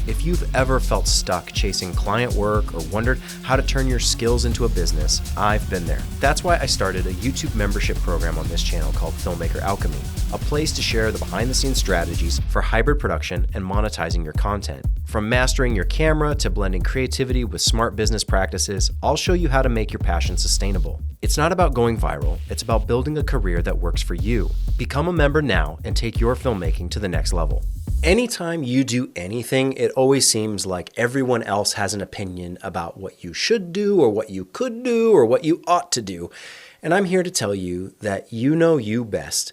If you've ever felt stuck chasing client work or wondered how to turn your skills into a business, I've been there. That's why I started a YouTube membership program on this channel called Filmmaker Alchemy, a place to share the behind-the-scenes strategies for hybrid production and monetizing your content. From mastering your camera to blending creativity with smart business practices, I'll show you how to make your passion sustainable. It's not about going viral, it's about building a career that works for you. Become a member now and take your filmmaking to the next level. Anytime you do anything, it always seems like everyone else has an opinion about what you should do or what you could do or what you ought to do. And I'm here to tell you that you know you best.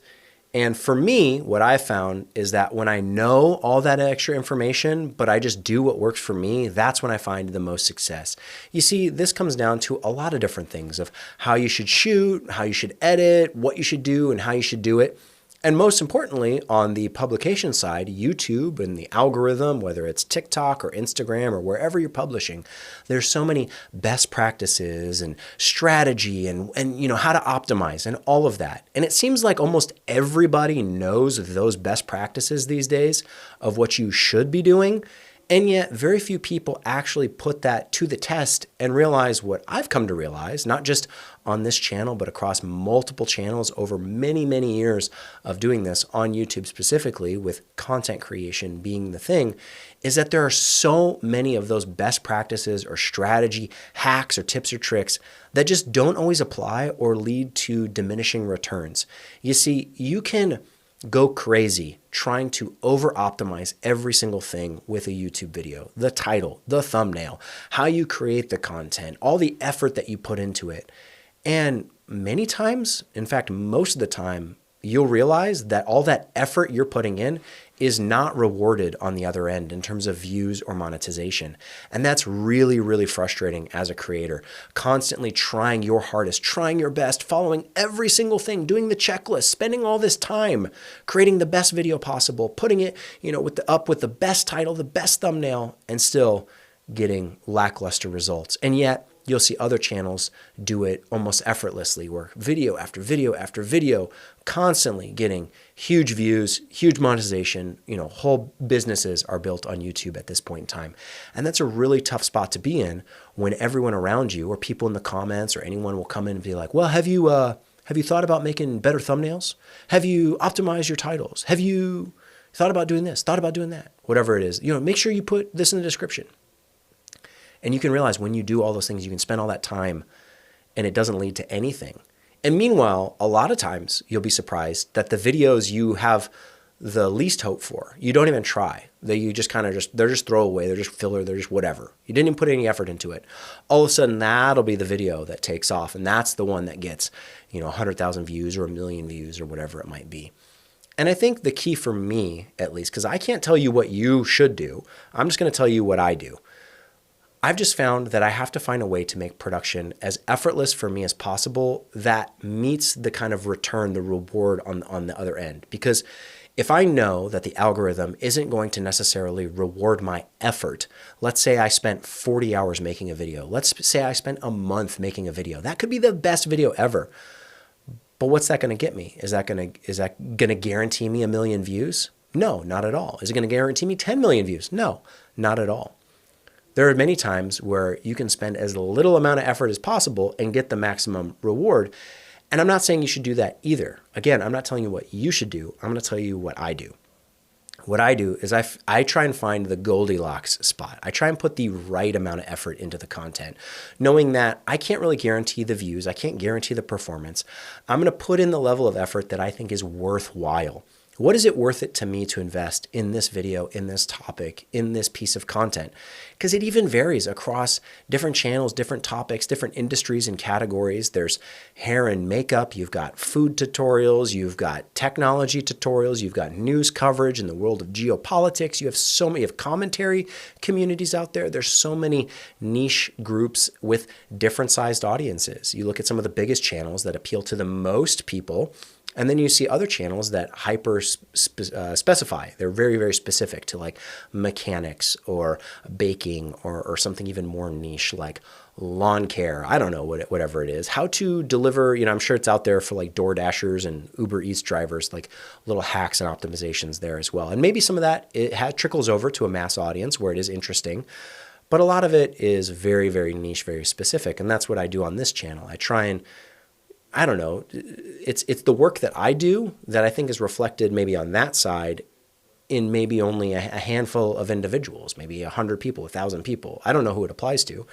And for me, what I found is that when I know all that extra information, but I just do what works for me, that's when I find the most success. You see, this comes down to a lot of different things of how you should shoot, how you should edit, what you should do, and how you should do it. And most importantly, on the publication side, YouTube and the algorithm, whether it's TikTok or Instagram or wherever you're publishing, there's so many best practices and strategy and how to optimize and all of that. And it seems like almost everybody knows those best practices these days of what you should be doing. And yet very few people actually put that to the test and realize what I've come to realize, not just on this channel, but across multiple channels over many, many years of doing this on YouTube specifically, with content creation being the thing, is that there are so many of those best practices or strategy hacks or tips or tricks that just don't always apply or lead to diminishing returns. You see, you can go crazy trying to over-optimize every single thing with a YouTube video, the title, the thumbnail, how you create the content, all the effort that you put into it. And many times, in fact, most of the time, you'll realize that all that effort you're putting in is not rewarded on the other end in terms of views or monetization. And that's really, really frustrating as a creator. Constantly trying your hardest, trying your best, following every single thing, doing the checklist, spending all this time, creating the best video possible, putting it, with the best title, the best thumbnail, and still getting lackluster results. And yet, you'll see other channels do it almost effortlessly, where video after video after video, constantly getting huge views, huge monetization. Whole businesses are built on YouTube at this point in time. And that's a really tough spot to be in when everyone around you or people in the comments or anyone will come in and be like, well, have you thought about making better thumbnails? Have you optimized your titles? Have you thought about doing this, thought about doing that? Whatever it is, make sure you put this in the description. And you can realize when you do all those things, you can spend all that time and it doesn't lead to anything. And meanwhile, a lot of times you'll be surprised that the videos you have the least hope for, you don't even try. They're just throwaway, they're just filler, they're just whatever. You didn't even put any effort into it. All of a sudden, that'll be the video that takes off. And that's the one that gets, 100,000 views or 1 million views or whatever it might be. And I think the key for me, at least, because I can't tell you what you should do, I'm just going to tell you what I do. I've just found that I have to find a way to make production as effortless for me as possible that meets the kind of return, the reward on the other end. Because if I know that the algorithm isn't going to necessarily reward my effort, let's say I spent 40 hours making a video. Let's say I spent a month making a video. That could be the best video ever. But what's that going to get me? Is that going to guarantee me 1 million views? No, not at all. Is it going to guarantee me 10 million views? No, not at all. There are many times where you can spend as little amount of effort as possible and get the maximum reward. And I'm not saying you should do that either. Again, I'm not telling you what you should do. I'm going to tell you what I do. What I do is I try and find the Goldilocks spot. I try and put the right amount of effort into the content, knowing that I can't really guarantee the views. I can't guarantee the performance. I'm going to put in the level of effort that I think is worthwhile. What is it worth it to me to invest in this video, in this topic, in this piece of content? Because it even varies across different channels, different topics, different industries and categories. There's hair and makeup, you've got food tutorials, you've got technology tutorials, you've got news coverage in the world of geopolitics. You have so many commentary communities out there. There's so many niche groups with different sized audiences. You look at some of the biggest channels that appeal to the most people, And then you see other channels that specify. They're very, very specific to like mechanics or baking or something even more niche like lawn care. I don't know, whatever it is. How to deliver, I'm sure it's out there for like DoorDashers and Uber Eats drivers, like little hacks and optimizations there as well. And maybe some of that trickles over to a mass audience where it is interesting. But a lot of it is very, very niche, very specific. And that's what I do on this channel. I try and I don't know, it's the work that I do that I think is reflected maybe on that side in maybe only a handful of individuals, maybe 100 people, 1,000 people. I don't know who it applies to.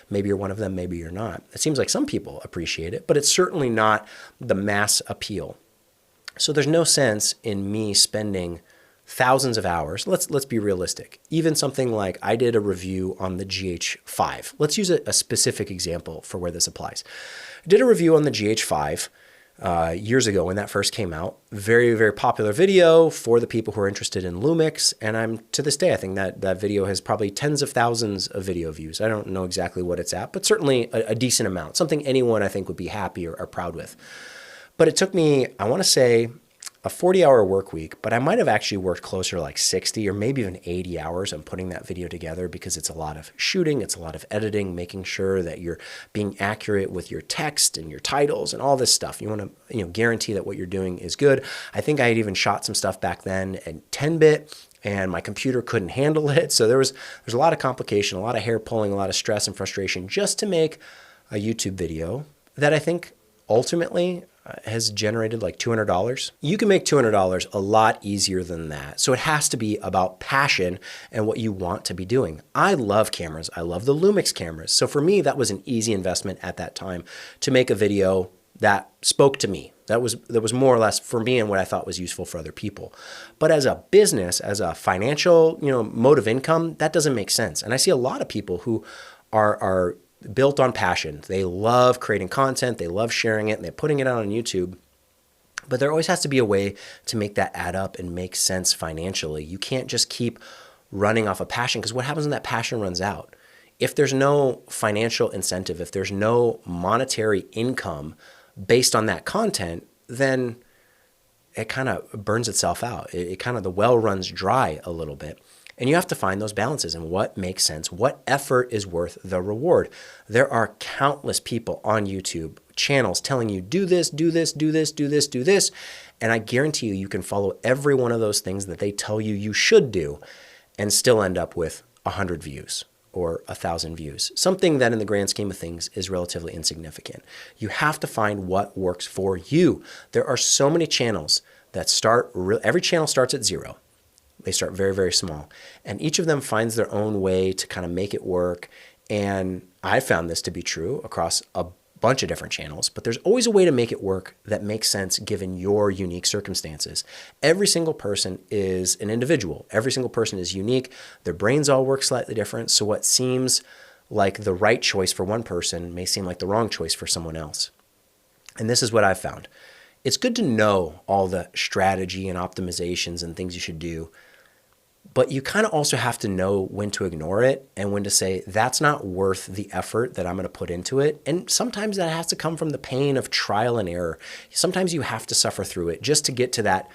Maybe you're one of them, maybe you're not. It seems like some people appreciate it, but it's certainly not the mass appeal. So there's no sense in me spending thousands of hours. Let's be realistic. Even something like I did a review on the GH5. Let's use a specific example for where this applies. I did a review on the GH5 years ago when that first came out. Very, very popular video for the people who are interested in Lumix. And to this day, I think that video has probably tens of thousands of video views. I don't know exactly what it's at, but certainly a decent amount. Something anyone I think would be happy or proud with. But it took me, I want to say, a 40-hour work week, but I might have actually worked closer to like 60 or maybe even 80 hours on putting that video together because it's a lot of shooting, it's a lot of editing, making sure that you're being accurate with your text and your titles and all this stuff. You want to guarantee that what you're doing is good. I think I had even shot some stuff back then at 10-bit and my computer couldn't handle it. So there's a lot of complication, a lot of hair pulling, a lot of stress and frustration just to make a YouTube video that I think ultimately has generated like $200. You can make $200 a lot easier than that. So it has to be about passion and what you want to be doing. I love cameras. I love the Lumix cameras. So for me, that was an easy investment at that time to make a video that spoke to me. That was more or less for me and what I thought was useful for other people. But as a business, as a financial, mode of income, that doesn't make sense. And I see a lot of people who are built on passion. They love creating content. They love sharing it and they're putting it out on YouTube. But there always has to be a way to make that add up and make sense financially. You can't just keep running off a passion because what happens when that passion runs out? If there's no financial incentive, if there's no monetary income based on that content, then it kind of burns itself out. It kind of, the well runs dry a little bit. And you have to find those balances and what makes sense, what effort is worth the reward. There are countless people on YouTube channels telling you, do this, do this, do this, do this, do this. And I guarantee you can follow every one of those things that they tell you should do and still end up with 100 views or 1,000 views. Something that in the grand scheme of things is relatively insignificant. You have to find what works for you. There are so many channels that every channel starts at zero. They start very, very small. And each of them finds their own way to kind of make it work. And I found this to be true across a bunch of different channels, but there's always a way to make it work that makes sense given your unique circumstances. Every single person is an individual. Every single person is unique. Their brains all work slightly different. So what seems like the right choice for one person may seem like the wrong choice for someone else. And this is what I've found. It's good to know all the strategy and optimizations and things you should do. But you kind of also have to know when to ignore it and when to say, that's not worth the effort that I'm going to put into it. And sometimes that has to come from the pain of trial and error. Sometimes you have to suffer through it just to get to that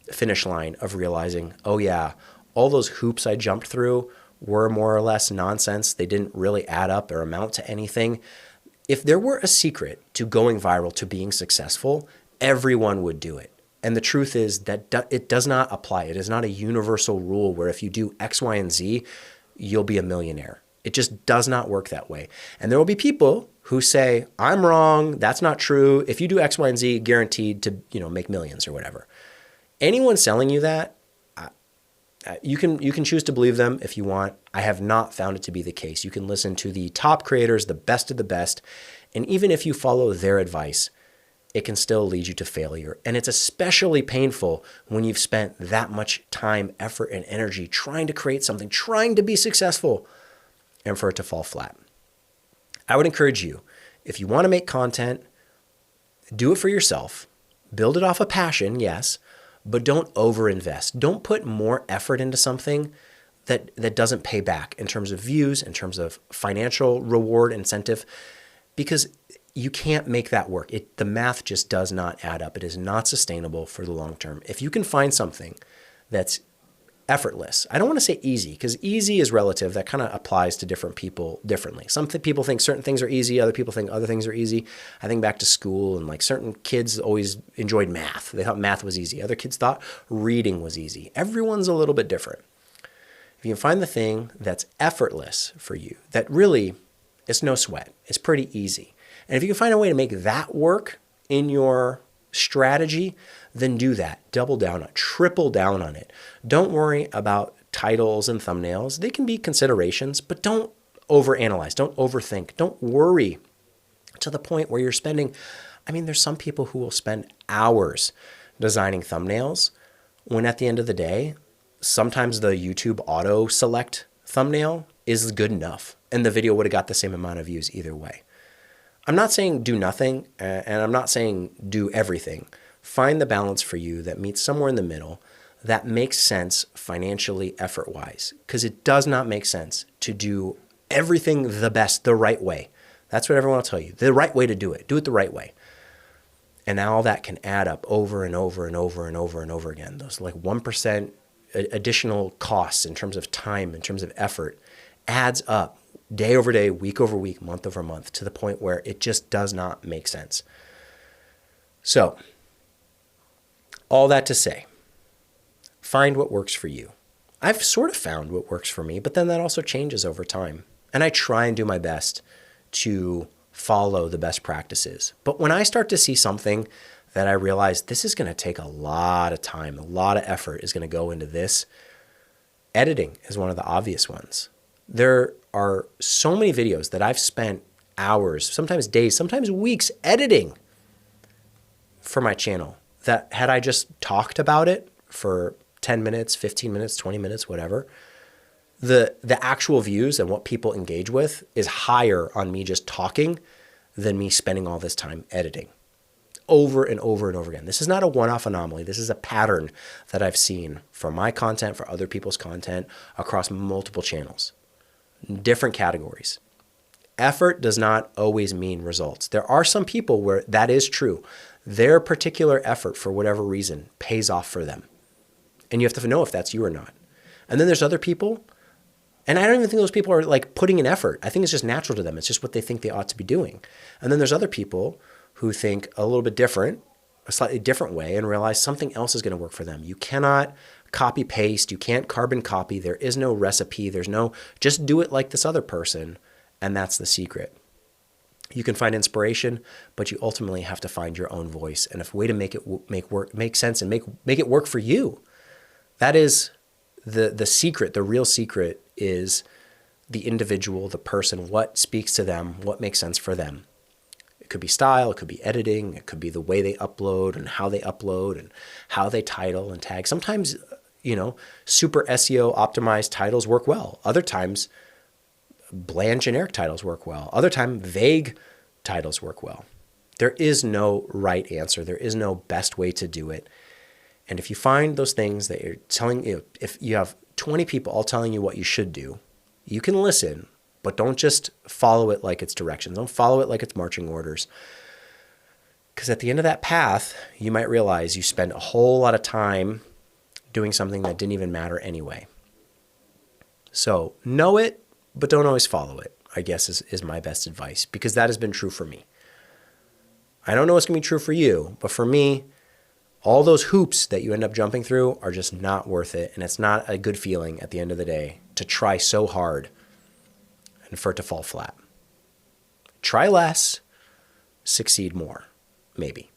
finish line of realizing, oh yeah, all those hoops I jumped through were more or less nonsense. They didn't really add up or amount to anything. If there were a secret to going viral, to being successful, everyone would do it. And the truth is that it does not apply. It is not a universal rule where if you do X, Y, and Z, you'll be a millionaire. It just does not work that way. And there will be people who say, I'm wrong, that's not true. If you do X, Y, and Z, guaranteed to make millions or whatever. Anyone selling you that, you can choose to believe them if you want. I have not found it to be the case. You can listen to the top creators, the best of the best, and even if you follow their advice, it can still lead you to failure. And it's especially painful when you've spent that much time, effort, and energy trying to create something, trying to be successful, and for it to fall flat. I would encourage you, if you want to make content, do it for yourself. Build it off a passion, yes, but don't overinvest. Don't put more effort into something that doesn't pay back in terms of views, in terms of financial reward, incentive, because you can't make that work. The math just does not add up. It is not sustainable for the long term. If you can find something that's effortless, I don't want to say easy, because easy is relative. That kind of applies to different people differently. Some people think certain things are easy. Other people think other things are easy. I think back to school, and like certain kids always enjoyed math. They thought math was easy. Other kids thought reading was easy. Everyone's a little bit different. If you can find the thing that's effortless for you, that really it's no sweat, it's pretty easy. And if you can find a way to make that work in your strategy, then do that. Double down on it, triple down on it. Don't worry about titles and thumbnails. They can be considerations, but don't overanalyze, don't overthink, don't worry to the point where you're spending, there's some people who will spend hours designing thumbnails when at the end of the day, sometimes the YouTube auto select thumbnail is good enough and the video would have got the same amount of views either way. I'm not saying do nothing, and I'm not saying do everything. Find the balance for you that meets somewhere in the middle that makes sense financially, effort-wise, because it does not make sense to do everything the best, the right way. That's what everyone will tell you. The right way to do it. Do it the right way. And now all that can add up over and over and over and over and over again. Those like 1% additional costs in terms of time, in terms of effort, adds up day over day, week over week, month over month, to the point where it just does not make sense. So, all that to say, find what works for you. I've sort of found what works for me, but then that also changes over time. And I try and do my best to follow the best practices. But when I start to see something that I realize this is going to take a lot of time, a lot of effort is going to go into this, editing is one of the obvious ones. There are so many videos that I've spent hours, sometimes days, sometimes weeks editing for my channel that had I just talked about it for 10 minutes, 15 minutes, 20 minutes, whatever, the actual views and what people engage with is higher on me just talking than me spending all this time editing over and over and over again. This is not a one-off anomaly. This is a pattern that I've seen for my content, for other people's content across multiple channels. Different categories. Effort does not always mean results. There are some people where that is true. Their particular effort, for whatever reason, pays off for them. And you have to know if that's you or not. And then there's other people, and I don't even think those people are like putting in effort. I think it's just natural to them. It's just what they think they ought to be doing. And then there's other people who think a little bit different, a slightly different way, and realize something else is going to work for them. You cannot copy paste. You can't carbon copy. There is no recipe. There's no, just do it like this other person. And that's the secret. You can find inspiration, but you ultimately have to find your own voice and a way to make it make sense and make it work for you. That is the secret. The real secret is the individual, the person, what speaks to them, what makes sense for them. It could be style, it could be editing, it could be the way they upload and how how they title and tag. Sometimes, super SEO optimized titles work well. Other times, bland generic titles work well. Other times, vague titles work well. There is no right answer. There is no best way to do it. And if you find those things that you're telling you, if you have 20 people all telling you what you should do, you can listen, but don't just follow it like it's directions. Don't follow it like it's marching orders. Because at the end of that path, you might realize you spend a whole lot of time doing something that didn't even matter anyway. So know it, but don't always follow it, I guess is my best advice, because that has been true for me. I don't know what's going to be true for you, but for me, all those hoops that you end up jumping through are just not worth it. And it's not a good feeling at the end of the day to try so hard and for it to fall flat. Try less, succeed more, maybe.